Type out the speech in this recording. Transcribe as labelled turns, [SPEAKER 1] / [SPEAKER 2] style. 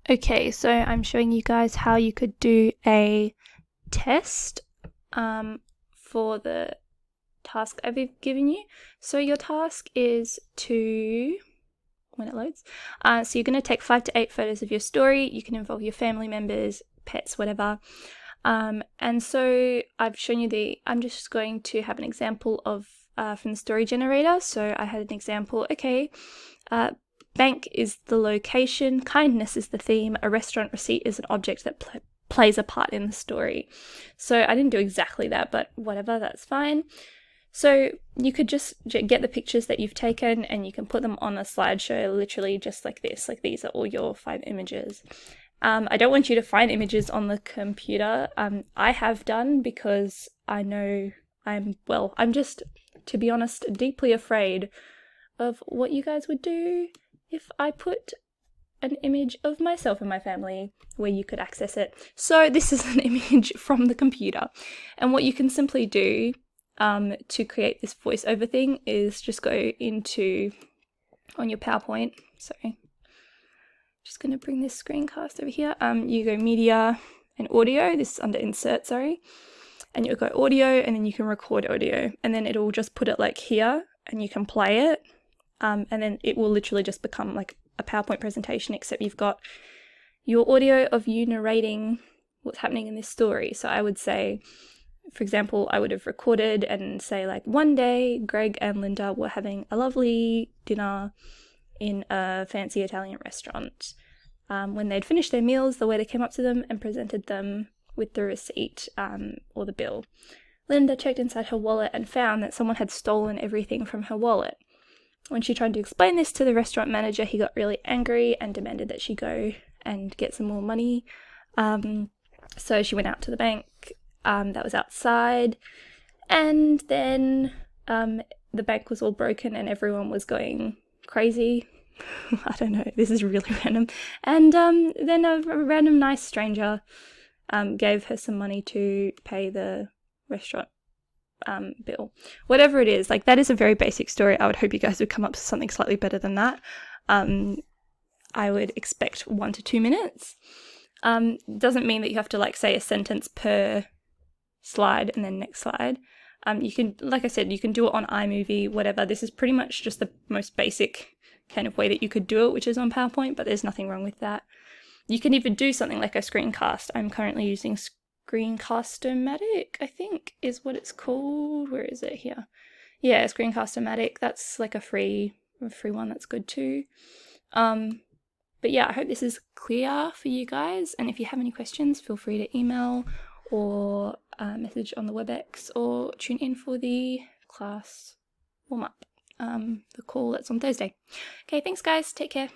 [SPEAKER 1] Okay, so I'm showing you guys how you could do a test for the task I've given you. So your task is to, when it loads, so you're going to take 5 to 8 photos of your story. You can involve your family members, pets, whatever. And so I've shown you I'm just going to have an example of from the story generator. So I had an example, okay, bank is the location, kindness is the theme, a restaurant receipt is an object that plays a part in the story. So I didn't do exactly that, but whatever, that's fine. So you could just get the pictures that you've taken and you can put them on a slideshow literally just like this, like these are all your 5 images. I don't want you to find images on the computer. I have done because I know I'm just, to be honest, deeply afraid of what you guys would do if I put an image of myself and my family where you could access it. So this is an image from the computer, and what you can simply do to create this voiceover thing is just go into on your PowerPoint. Sorry, just going to bring this screencast over here. You go media and audio. This is under insert, sorry, and you'll go audio, and then you can record audio, and then it'll just put it like here, and you can play it. And then it will literally just become like a PowerPoint presentation, except you've got your audio of you narrating what's happening in this story. So I would say, for example, I would have recorded and say like, one day Greg and Linda were having a lovely dinner in a fancy Italian restaurant. When they'd finished their meals, the waiter came up to them and presented them with the receipt or the bill. Linda checked inside her wallet and found that someone had stolen everything from her wallet. When she tried to explain this to the restaurant manager, he got really angry and demanded that she go and get some more money. So she went out to the bank that was outside, and then the bank was all broken and everyone was going crazy. I don't know, this is really random. And then a random nice stranger gave her some money to pay the restaurant bill. Whatever it is, like, that is a very basic story. I would hope you guys would come up with something slightly better than that. I would expect 1 to 2 minutes. Doesn't mean that you have to like say a sentence per slide and then next slide. You can, like I said, you can do it on iMovie, whatever. This is pretty much just the most basic kind of way that you could do it, which is on PowerPoint, but there's nothing wrong with that. You can even do something like a screencast. I'm currently using Screencast-O-Matic, I think is what it's called. Where is it here? Yeah, Screencast-O-Matic. That's like a free one that's good too. But yeah, I hope this is clear for you guys. And if you have any questions, feel free to email or message on the WebEx or tune in for the class warm-up, the call that's on Thursday. Okay, thanks guys. Take care.